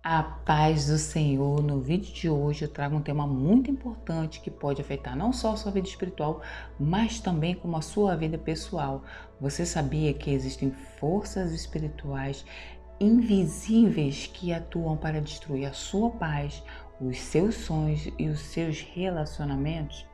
A paz do Senhor. No vídeo de hoje eu trago um tema muito importante que pode afetar não só a sua vida espiritual, mas também como a sua vida pessoal. Você sabia que existem forças espirituais invisíveis que atuam para destruir a sua paz, os seus sonhos e os seus relacionamentos?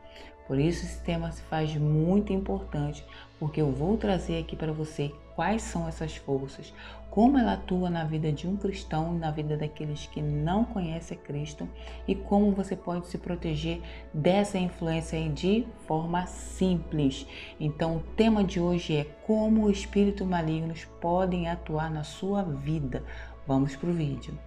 Por isso esse tema se faz muito importante, porque eu vou trazer aqui para você quais são essas forças, como ela atua na vida de um cristão, na vida daqueles que não conhecem Cristo e como você pode se proteger dessa influência aí de forma simples. Então o tema de hoje é como espíritos malignos podem atuar na sua vida. Vamos para o vídeo.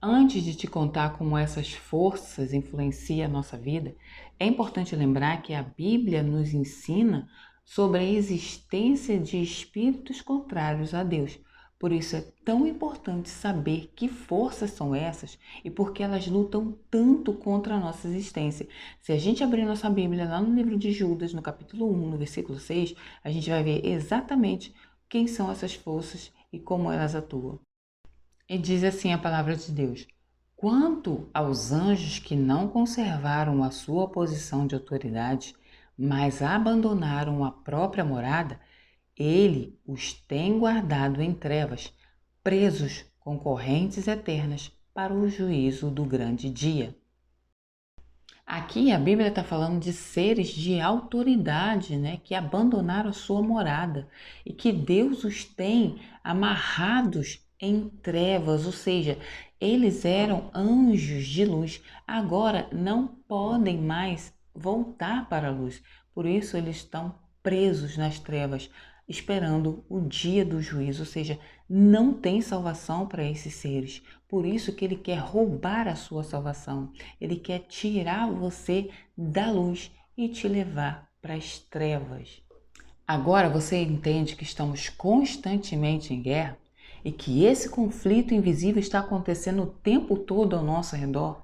Antes de te contar como essas forças influenciam a nossa vida, é importante lembrar que a Bíblia nos ensina sobre a existência de espíritos contrários a Deus. Por isso é tão importante saber que forças são essas e por que elas lutam tanto contra a nossa existência. Se a gente abrir nossa Bíblia lá no livro de Judas, no capítulo 1, no versículo 6, a gente vai ver exatamente quem são essas forças e como elas atuam. E diz assim a palavra de Deus: quanto aos anjos que não conservaram a sua posição de autoridade, mas abandonaram a própria morada, ele os tem guardado em trevas, presos com correntes eternas para o juízo do grande dia. Aqui a Bíblia está falando de seres de autoridade, né, que abandonaram a sua morada e que Deus os tem amarrados em trevas, ou seja, eles eram anjos de luz, agora não podem mais voltar para a luz, por isso eles estão presos nas trevas, esperando o dia do juízo, ou seja, não tem salvação para esses seres, por isso que ele quer roubar a sua salvação. Ele quer tirar você da luz e te levar para as trevas. Agora você entende que estamos constantemente em guerra e que esse conflito invisível está acontecendo o tempo todo ao nosso redor?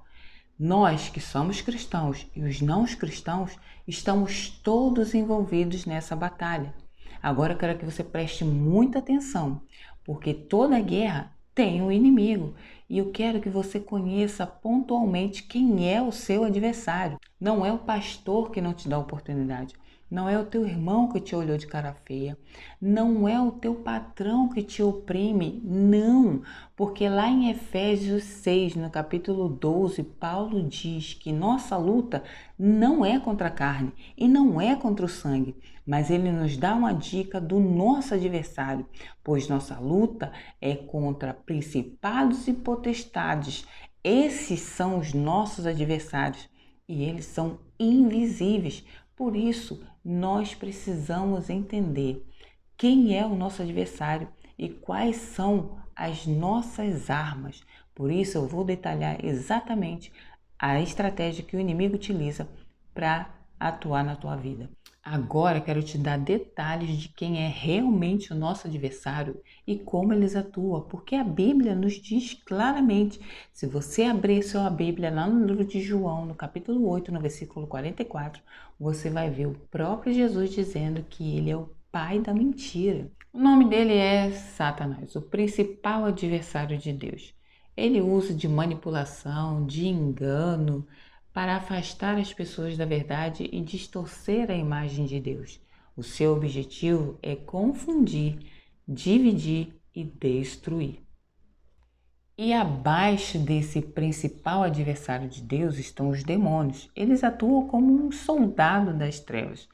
Nós que somos cristãos e os não cristãos estamos todos envolvidos nessa batalha. Agora eu quero que você preste muita atenção, porque toda guerra tem um inimigo e eu quero que você conheça pontualmente quem é o seu adversário. Não é o pastor que não te dá oportunidade. Não é o teu irmão que te olhou de cara feia, não é o teu patrão que te oprime, não, porque lá em Efésios 6, no capítulo 12, Paulo diz que nossa luta não é contra a carne e não é contra o sangue, mas ele nos dá uma dica do nosso adversário, pois nossa luta é contra principados e potestades, esses são os nossos adversários e eles são invisíveis. Por isso, nós precisamos entender quem é o nosso adversário e quais são as nossas armas. Por isso, eu vou detalhar exatamente a estratégia que o inimigo utiliza para atuar na tua vida. Agora quero te dar detalhes de quem é realmente o nosso adversário e como eles atuam, porque a Bíblia nos diz claramente. Se você abrir sua Bíblia lá no livro de João, no capítulo 8, no versículo 44, você vai ver o próprio Jesus dizendo que ele é o pai da mentira. O nome dele é Satanás, o principal adversário de Deus. Ele usa de manipulação, de engano, para afastar as pessoas da verdade e distorcer a imagem de Deus. O seu objetivo é confundir, dividir e destruir. E abaixo desse principal adversário de Deus estão os demônios. Eles atuam como um soldado das trevas.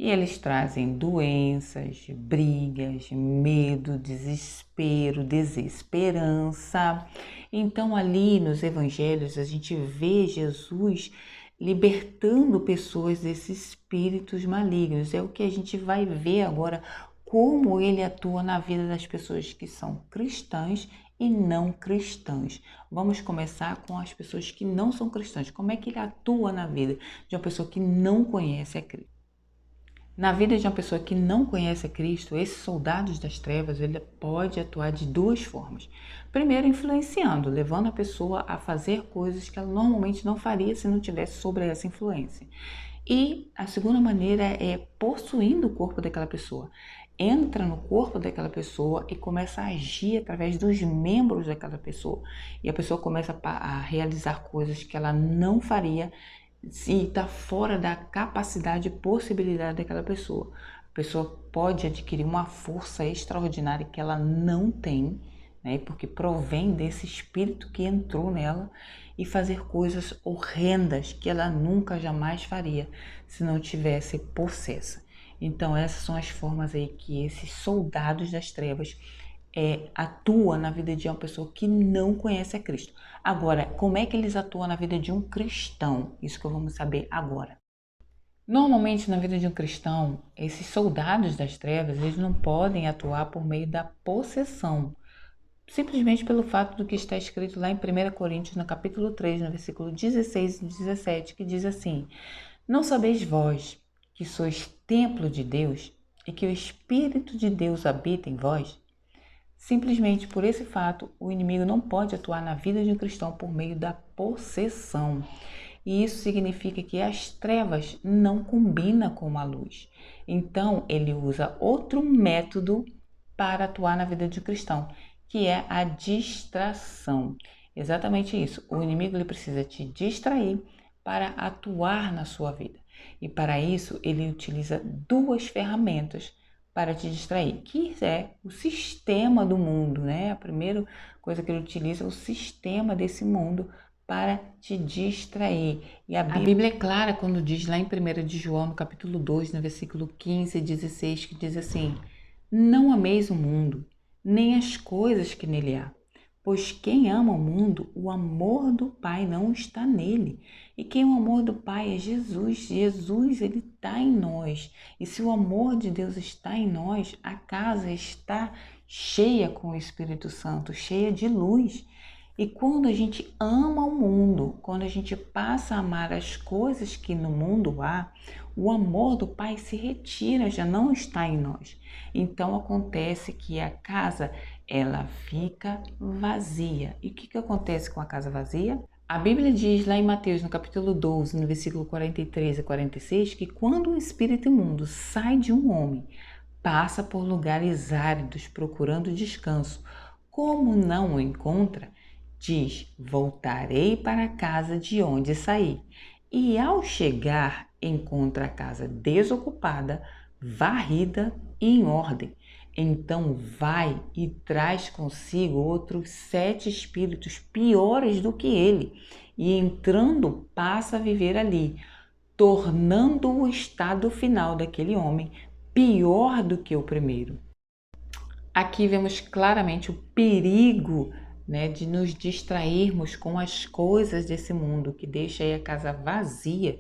E eles trazem doenças, brigas, medo, desespero, desesperança. Então, ali nos evangelhos, a gente vê Jesus libertando pessoas desses espíritos malignos. É o que a gente vai ver agora, como ele atua na vida das pessoas que são cristãs e não cristãs. Vamos começar com as pessoas que não são cristãs. Como é que ele atua na vida de uma pessoa que não conhece a Cristo? Na vida de uma pessoa que não conhece a Cristo, esses soldados das trevas, ele pode atuar de duas formas. Primeiro, influenciando, levando a pessoa a fazer coisas que ela normalmente não faria se não tivesse sobre essa influência. E a segunda maneira é possuindo o corpo daquela pessoa, entra no corpo daquela pessoa e começa a agir através dos membros daquela pessoa. E a pessoa começa a realizar coisas que ela não faria se está fora da capacidade e possibilidade daquela pessoa. A pessoa pode adquirir uma força extraordinária que ela não tem, né? Porque provém desse espírito que entrou nela, e fazer coisas horrendas que ela nunca jamais faria se não tivesse possessa. Então essas são as formas aí que esses soldados das trevas atuam na vida de uma pessoa que não conhece a Cristo. Agora, como é que eles atuam na vida de um cristão? Isso que vamos saber agora. Normalmente na vida de um cristão, esses soldados das trevas, eles não podem atuar por meio da possessão, simplesmente pelo fato do que está escrito lá em 1 Coríntios, no capítulo 3, no versículo 16 e 17, que diz assim: não sabeis vós que sois templo de Deus e que o Espírito de Deus habita em vós? Simplesmente por esse fato, o inimigo não pode atuar na vida de um cristão por meio da possessão. E isso significa que as trevas não combinam com a luz. Então, ele usa outro método para atuar na vida de um cristão, que é a distração. Exatamente isso. O inimigo ele precisa te distrair para atuar na sua vida. E para isso, ele utiliza duas ferramentas para te distrair, que é o sistema do mundo, né? A primeira coisa que ele utiliza é o sistema desse mundo para te distrair. E a Bíblia é clara quando diz lá em 1 de João, no capítulo 2, no versículo 15 e 16, que diz assim: não ameis o mundo, nem as coisas que nele há. Pois quem ama o mundo, o amor do Pai não está nele. E quem é o amor do Pai é Jesus. Jesus, ele está em nós. E se o amor de Deus está em nós, a casa está cheia com o Espírito Santo, cheia de luz. E quando a gente ama o mundo, quando a gente passa a amar as coisas que no mundo há, o amor do Pai se retira, já não está em nós. Então acontece que a casa, ela fica vazia. E o que acontece com a casa vazia? A Bíblia diz lá em Mateus, no capítulo 12, no versículo 43 a 46, que quando o espírito imundo sai de um homem, passa por lugares áridos procurando descanso. Como não o encontra, diz: voltarei para a casa de onde saí. E ao chegar, encontra a casa desocupada, varrida e em ordem. Então vai e traz consigo outros 7 espíritos piores do que ele, e entrando passa a viver ali, tornando o estado final daquele homem pior do que o primeiro. Aqui vemos claramente o perigo, né, de nos distrairmos com as coisas desse mundo, que deixa aí a casa vazia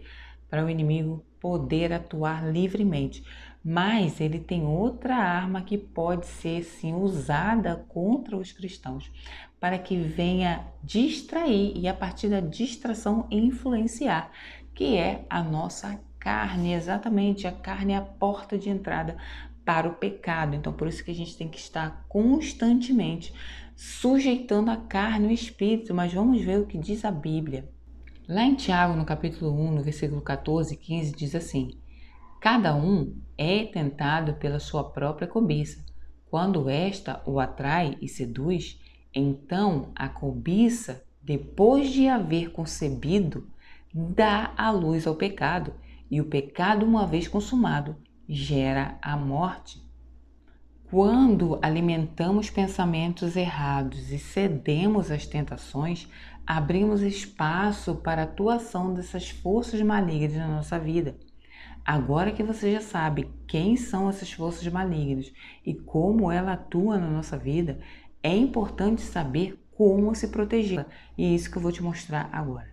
para o inimigo poder atuar livremente. Mas ele tem outra arma que pode ser sim usada contra os cristãos, para que venha distrair e a partir da distração influenciar, que é a nossa carne. Exatamente, a carne é a porta de entrada para o pecado. Então por isso que a gente tem que estar constantemente sujeitando a carne e o espírito. Mas vamos ver o que diz a Bíblia. Lá em Tiago, no capítulo 1, no versículo 14 e 15, diz assim: cada um é tentado pela sua própria cobiça. Quando esta o atrai e seduz, então a cobiça, depois de haver concebido, dá a luz ao pecado. E o pecado, uma vez consumado, gera a morte. Quando alimentamos pensamentos errados e cedemos às tentações, abrimos espaço para a atuação dessas forças malignas na nossa vida. Agora que você já sabe quem são essas forças malignas e como ela atua na nossa vida, é importante saber como se proteger. E é isso que eu vou te mostrar agora.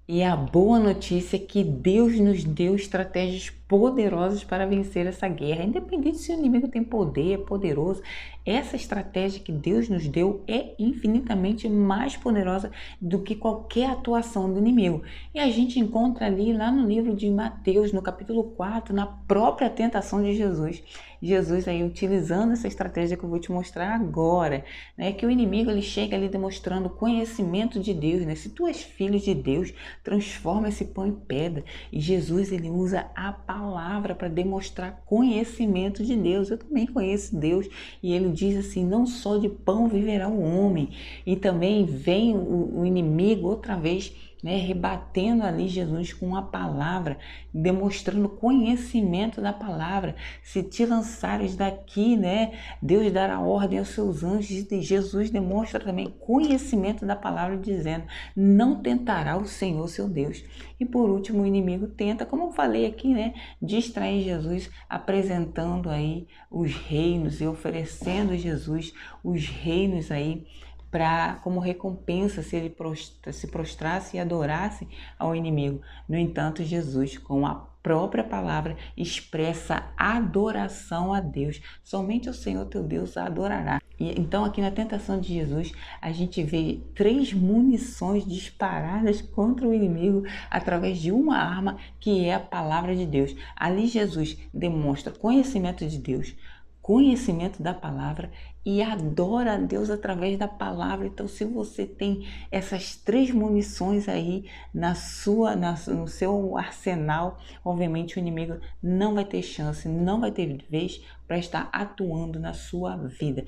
E a boa notícia é que Deus nos deu estratégias poderosas para vencer essa guerra. Independente se o inimigo tem poder, é poderoso, essa estratégia que Deus nos deu é infinitamente mais poderosa do que qualquer atuação do inimigo. E a gente encontra ali lá no livro de Mateus, no capítulo 4, na própria tentação de Jesus. Jesus aí utilizando essa estratégia que eu vou te mostrar agora, né? Que o inimigo ele chega ali demonstrando conhecimento de Deus, né? Se tu és filho de Deus, transforma esse pão em pedra. E Jesus ele usa a palavra palavra para demonstrar conhecimento de Deus. Eu também conheço Deus e ele diz assim, não só de pão viverá o homem. E também vem o inimigo outra vez, né, rebatendo ali Jesus com a palavra, demonstrando conhecimento da palavra. Se te lançares daqui, né, Deus dará ordem aos seus anjos. E Jesus demonstra também conhecimento da palavra, dizendo, não tentará o Senhor seu Deus. E por último, o inimigo tenta, como eu falei aqui, né, distrair Jesus, apresentando aí os reinos e oferecendo Jesus os reinos aí, como recompensa se ele se prostrasse e adorasse ao inimigo. No entanto, Jesus, com a própria palavra, expressa adoração a Deus. Somente o Senhor teu Deus a adorará. E então aqui na tentação de Jesus, a gente vê 3 munições disparadas contra o inimigo através de uma arma que é a palavra de Deus. Ali Jesus demonstra conhecimento de Deus, conhecimento da palavra e adora a Deus através da palavra. Então, se você tem essas 3 munições aí no seu arsenal, obviamente o inimigo não vai ter chance, não vai ter vez para estar atuando na sua vida.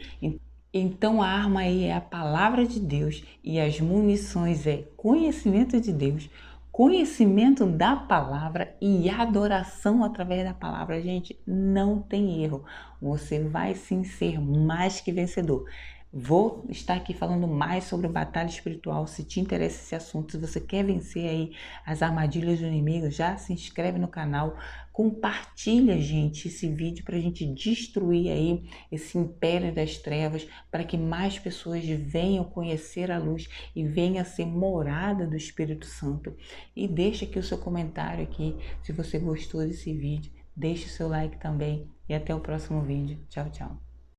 Então a arma aí é a palavra de Deus e as munições é conhecimento de Deus, conhecimento da palavra e adoração através da palavra. Gente, não tem erro. Você vai sim ser mais que vencedor. Vou estar aqui falando mais sobre batalha espiritual. Se te interessa esse assunto, se você quer vencer aí as armadilhas do inimigo, já se inscreve no canal, compartilha, gente, esse vídeo para a gente destruir aí esse império das trevas, para que mais pessoas venham conhecer a luz e venham a ser morada do Espírito Santo. E deixa aqui o seu comentário aqui, se você gostou desse vídeo, deixa o seu like também e até o próximo vídeo. Tchau, tchau.